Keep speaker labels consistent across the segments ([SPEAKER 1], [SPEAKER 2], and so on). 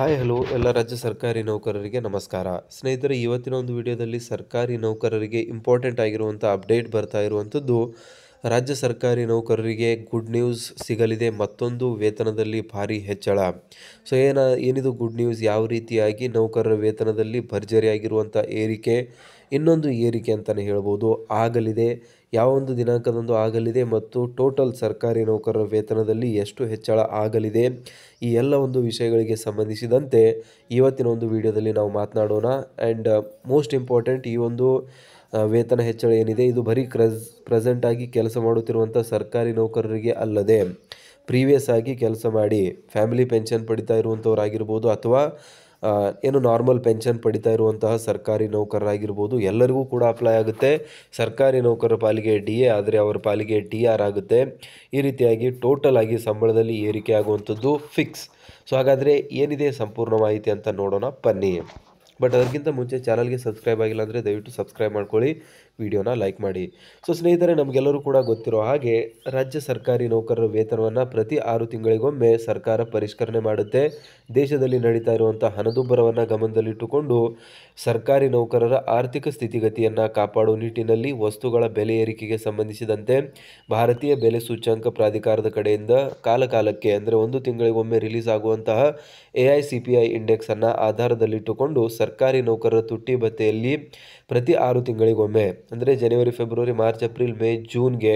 [SPEAKER 1] Hi hello ಎಲ್ಲ ರಾಜ್ಯ ಸರ್ಕಾರಿ ನೌಕರರಿಗೆ ನಮಸ್ಕಾರ. ಸ್ನೇಹಿತರೆ, ಇವತ್ತಿನ ಒಂದು ವಿಡಿಯೋದಲ್ಲಿ ಸರ್ಕಾರಿ ನೌಕರರಿಗೆ ಇಂಪಾರ್ಟೆಂಟ್ ಆಗಿರುವಂಥ ಅಪ್ಡೇಟ್ ಬರ್ತಾ ಇರುವಂಥದ್ದು. ರಾಜ್ಯ ಸರ್ಕಾರಿ ನೌಕರರಿಗೆ ಗುಡ್ ನ್ಯೂಸ್ ಸಿಗಲಿದೆ, ಮತ್ತೊಂದು ವೇತನದಲ್ಲಿ ಭಾರಿ ಹೆಚ್ಚಳ. ಸೊ ಏನಿದು ಗುಡ್ ನ್ಯೂಸ್? ಯಾವ ರೀತಿಯಾಗಿ ನೌಕರರ ವೇತನದಲ್ಲಿ ಭರ್ಜರಿಯಾಗಿರುವಂಥ ಏರಿಕೆ, ಇನ್ನೊಂದು ಏರಿಕೆ ಅಂತಲೇ ಹೇಳ್ಬೋದು, ಆಗಲಿದೆ, ಯಾವ ಒಂದು ದಿನಾಂಕದಂದು ಆಗಲಿದೆ ಮತ್ತು ಟೋಟಲ್ ಸರ್ಕಾರಿ ನೌಕರರ ವೇತನದಲ್ಲಿ ಎಷ್ಟು ಹೆಚ್ಚಳ ಆಗಲಿದೆ, ಈ ಎಲ್ಲ ಒಂದು ವಿಷಯಗಳಿಗೆ ಸಂಬಂಧಿಸಿದಂತೆ ಇವತ್ತಿನ ಒಂದು ವಿಡಿಯೋದಲ್ಲಿ ನಾವು ಮಾತನಾಡೋಣ. ಆ್ಯಂಡ್ ಮೋಸ್ಟ್ ಇಂಪಾರ್ಟೆಂಟ್, ಈ ಒಂದು ವೇತನ ಹೆಚ್ಚಳ ಏನಿದೆ ಇದು ಬರೀ ಪ್ರೆಸೆಂಟ್ ಆಗಿ ಕೆಲಸ ಮಾಡುತ್ತಿರುವಂಥ ಸರ್ಕಾರಿ ನೌಕರರಿಗೆ ಅಲ್ಲದೆ ಪ್ರೀವಿಯಸ್ ಆಗಿ ಕೆಲಸ ಮಾಡಿ ಫ್ಯಾಮಿಲಿ ಪೆನ್ಷನ್ ಪಡಿತಾ ಇರುವಂಥವರಾಗಿರ್ಬೋದು ಅಥವಾ ಏನು ನಾರ್ಮಲ್ ಪೆನ್ಷನ್ ಪಡಿತಾ ಇರುವಂತಹ ಸರ್ಕಾರಿ ನೌಕರರಾಗಿರ್ಬೋದು, ಎಲ್ಲರಿಗೂ ಕೂಡ ಅಪ್ಲೈ ಆಗುತ್ತೆ. ಸರ್ಕಾರಿ ನೌಕರರ ಪಾಲಿಗೆ DA ಆದರೆ ಅವರ ಪಾಲಿಗೆ DR ಆಗುತ್ತೆ. ಈ ರೀತಿಯಾಗಿ ಟೋಟಲ್ ಆಗಿ ಸಂಬಳದಲ್ಲಿ ಏರಿಕೆ ಆಗುವಂಥದ್ದು ಫಿಕ್ಸ್. ಸೊ ಹಾಗಾದರೆ ಏನಿದೆ ಸಂಪೂರ್ಣ ಮಾಹಿತಿ ಅಂತ ನೋಡೋಣ ಬನ್ನಿ. ಬಟ್ ಅದಕ್ಕಿಂತ ಮುಂಚೆ ಚಾನಲ್ಗೆ ಸಬ್ಸ್ಕ್ರೈಬ್ ಆಗಿಲ್ಲ ಅಂದರೆ ದಯವಿಟ್ಟು ಸಬ್ಸ್ಕ್ರೈಬ್ ಮಾಡ್ಕೊಳ್ಳಿ, ವಿಡಿಯೋನ ಲೈಕ್ ಮಾಡಿ. ಸೊ ಸ್ನೇಹಿತರೆ, ನಮಗೆಲ್ಲರೂ ಕೂಡ ಗೊತ್ತಿರೋ ಹಾಗೆ ರಾಜ್ಯ ಸರ್ಕಾರಿ ನೌಕರರ ವೇತನವನ್ನು ಪ್ರತಿ 6 ತಿಂಗಳಿಗೊಮ್ಮೆ ಸರ್ಕಾರ ಪರಿಷ್ಕರಣೆ ಮಾಡುತ್ತೆ. ದೇಶದಲ್ಲಿ ನಡೀತಾ ಇರುವಂಥ ಹಣದುಬ್ಬರವನ್ನು ಗಮನದಲ್ಲಿಟ್ಟುಕೊಂಡು ಸರ್ಕಾರಿ ನೌಕರರ ಆರ್ಥಿಕ ಸ್ಥಿತಿಗತಿಯನ್ನು ಕಾಪಾಡುವ ನಿಟ್ಟಿನಲ್ಲಿ ವಸ್ತುಗಳ ಬೆಲೆ ಏರಿಕೆಗೆ ಸಂಬಂಧಿಸಿದಂತೆ ಭಾರತೀಯ ಬೆಲೆ ಸೂಚ್ಯಂಕ ಪ್ರಾಧಿಕಾರದ ಕಡೆಯಿಂದ ಕಾಲಕಾಲಕ್ಕೆ ಅಂದರೆ 1 ತಿಂಗಳಿಗೊಮ್ಮೆ ರಿಲೀಸ್ ಆಗುವಂತಹ AICPI ಇಂಡೆಕ್ಸನ್ನು ಆಧಾರದಲ್ಲಿಟ್ಟುಕೊಂಡು ಸರ್ಕಾರಿ ನೌಕರರ ತುಟ್ಟಿ ಭತ್ಯೆಯಲ್ಲಿ ಪ್ರತಿ 6 ತಿಂಗಳಿಗೊಮ್ಮೆ ಅಂದರೆ ಜನವರಿ, ಫೆಬ್ರವರಿ, ಮಾರ್ಚ್, ಏಪ್ರಿಲ್, ಮೇ, ಜೂನ್ಗೆ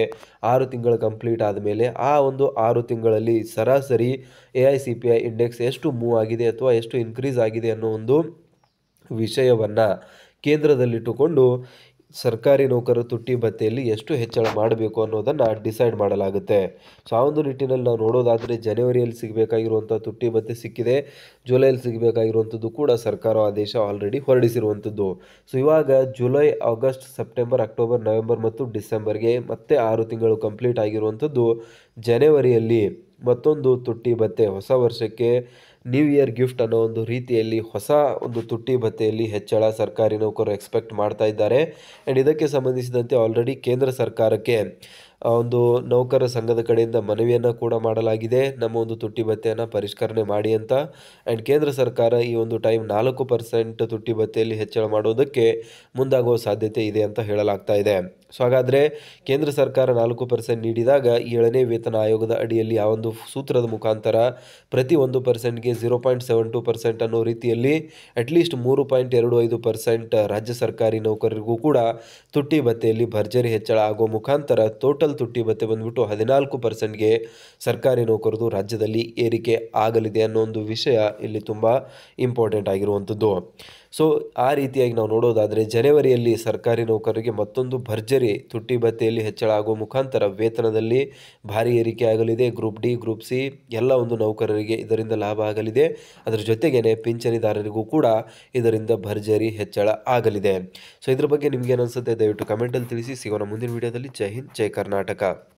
[SPEAKER 1] 6 ತಿಂಗಳು ಕಂಪ್ಲೀಟ್ ಆದಮೇಲೆ ಆ ಒಂದು 6 ತಿಂಗಳಲ್ಲಿ ಸರಾಸರಿ AICPI ಇಂಡೆಕ್ಸ್ ಎಷ್ಟು ಮೂವ್ ಆಗಿದೆ ಅಥವಾ ಎಷ್ಟು ಇನ್ಕ್ರೀಸ್ ಆಗಿದೆ ಅನ್ನೋ ಒಂದು ವಿಷಯವನ್ನು ಕೇಂದ್ರದಲ್ಲಿಟ್ಟುಕೊಂಡು ಸರ್ಕಾರಿ ನೌಕರರ ತುಟ್ಟಿ ಭತ್ಯೆಯಲ್ಲಿ ಎಷ್ಟು ಹೆಚ್ಚಳ ಮಾಡಬೇಕು ಅನ್ನೋದನ್ನು ಡಿಸೈಡ್ ಮಾಡಲಾಗುತ್ತೆ. ಸೊ ಆ ಒಂದು ನಿಟ್ಟಿನಲ್ಲಿ ನಾವು ನೋಡೋದಾದರೆ ಜನವರಿಯಲ್ಲಿ ಸಿಗಬೇಕಾಗಿರುವಂಥ ತುಟ್ಟಿ ಭತ್ಯೆ ಸಿಕ್ಕಿದೆ, ಜುಲೈಯಲ್ಲಿ ಸಿಗಬೇಕಾಗಿರುವಂಥದ್ದು ಕೂಡ ಸರ್ಕಾರ ಆದೇಶ ಆಲ್ರೆಡಿ ಹೊರಡಿಸಿರುವಂಥದ್ದು. ಸೊ ಇವಾಗ July, August, September, October, November ಮತ್ತು ಡಿಸೆಂಬರ್ಗೆ ಮತ್ತೆ 6 ತಿಂಗಳು ಕಂಪ್ಲೀಟ್ ಆಗಿರುವಂಥದ್ದು. ಜನವರಿಯಲ್ಲಿ ಮತ್ತೊಂದು ತುಟ್ಟಿ ಭತ್ಯೆ, ಹೊಸ ವರ್ಷಕ್ಕೆ ನ್ಯೂ ಇಯರ್ ಗಿಫ್ಟ್ ಅನ್ನೋ ಒಂದು ರೀತಿಯಲ್ಲಿ ಹೊಸ ಒಂದು ತುಟ್ಟಿ ಭತ್ಯೆಯಲ್ಲಿ ಹೆಚ್ಚಳ ಸರ್ಕಾರಿ ನೌಕರರು ಎಕ್ಸ್ಪೆಕ್ಟ್ ಮಾಡ್ತಾ ಇದ್ದಾರೆ. ಆ್ಯಂಡ್ ಇದಕ್ಕೆ ಸಂಬಂಧಿಸಿದಂತೆ ಆಲ್ರೆಡಿ ಕೇಂದ್ರ ಸರ್ಕಾರಕ್ಕೆ ಒಂದು ನೌಕರರ ಸಂಘದ ಕಡೆಯಿಂದ ಮನವಿಯನ್ನು ಕೂಡ ಮಾಡಲಾಗಿದೆ, ನಮ್ಮ ಒಂದು ತುಟ್ಟಿ ಭತ್ಯೆಯನ್ನು ಪರಿಷ್ಕರಣೆ ಮಾಡಿ ಅಂತ. ಆ್ಯಂಡ್ ಕೇಂದ್ರ ಸರ್ಕಾರ ಈ ಒಂದು ಟೈಮ್ 4% ತುಟ್ಟಿ ಭತ್ಯೆಯಲ್ಲಿ ಹೆಚ್ಚಳ ಮಾಡೋದಕ್ಕೆ ಮುಂದಾಗುವ ಸಾಧ್ಯತೆ ಇದೆ ಅಂತ ಹೇಳಲಾಗ್ತಾ ಇದೆ. ಸೊ ಹಾಗಾದರೆ ಕೇಂದ್ರ ಸರ್ಕಾರ 4% ನೀಡಿದಾಗ 7ನೇ ವೇತನ ಆಯೋಗದ ಅಡಿಯಲ್ಲಿ ಆ ಒಂದು ಸೂತ್ರದ ಮುಖಾಂತರ ಪ್ರತಿ 1%ಗೆ 0.72% ಅನ್ನೋ ರೀತಿಯಲ್ಲಿ ಅಟ್ಲೀಸ್ಟ್ 3.25% ರಾಜ್ಯ ಸರ್ಕಾರಿ ನೌಕರರಿಗೂ ಕೂಡ ತುಟ್ಟಿ ಭತ್ಯೆಯಲ್ಲಿ ಭರ್ಜರಿ ಹೆಚ್ಚಳ ಆಗುವ ಮುಖಾಂತರ ಟೋಟಲ್ ತುಟ್ಟಿ ಭತ್ಯೆ ಬಂದ್ಬಿಟ್ಟು 14%ಗೆ ಸರ್ಕಾರಿ ನೌಕರರು ರಾಜ್ಯದಲ್ಲಿ ಏರಿಕೆ ಆಗಲಿದೆ ಅನ್ನೋ ಒಂದು ವಿಷಯ ಇಲ್ಲಿ ತುಂಬ ಇಂಪಾರ್ಟೆಂಟ್ ಆಗಿರುವಂಥದ್ದು. ಸೊ ಆ ರೀತಿಯಾಗಿ ನಾವು ನೋಡೋದಾದರೆ ಜನವರಿಯಲ್ಲಿ ಸರ್ಕಾರಿ ನೌಕರರಿಗೆ ಮತ್ತೊಂದು ಭರ್ಜರಿ ತುಟ್ಟಿ ಭತ್ಯೆಯಲ್ಲಿ ಹೆಚ್ಚಳ ಆಗುವ ಮುಖಾಂತರ ವೇತನದಲ್ಲಿ ಭಾರಿ ಏರಿಕೆ ಆಗಲಿದೆ. ಗ್ರೂಪ್ ಡಿ, ಗ್ರೂಪ್ ಸಿ ಎಲ್ಲ ಒಂದು ನೌಕರರಿಗೆ ಇದರಿಂದ ಲಾಭ ಆಗಲಿದೆ. ಅದರ ಜೊತೆಗೇನೆ ಪಿಂಚಣಿದಾರರಿಗೂ ಕೂಡ ಇದರಿಂದ ಭರ್ಜರಿ ಹೆಚ್ಚಳ ಆಗಲಿದೆ. ಸೊ ಇದ್ರ ಬಗ್ಗೆ ನಿಮ್ಗೇನು ಅನಿಸುತ್ತೆ ದಯವಿಟ್ಟು ಕಮೆಂಟಲ್ಲಿ ತಿಳಿಸಿ. ಸಿಗೋಣ ಮುಂದಿನ ವಿಡಿಯೋದಲ್ಲಿ. ಜೈ ಹಿಂದ್, ಜೈ ಕರ್ನಾಟಕ.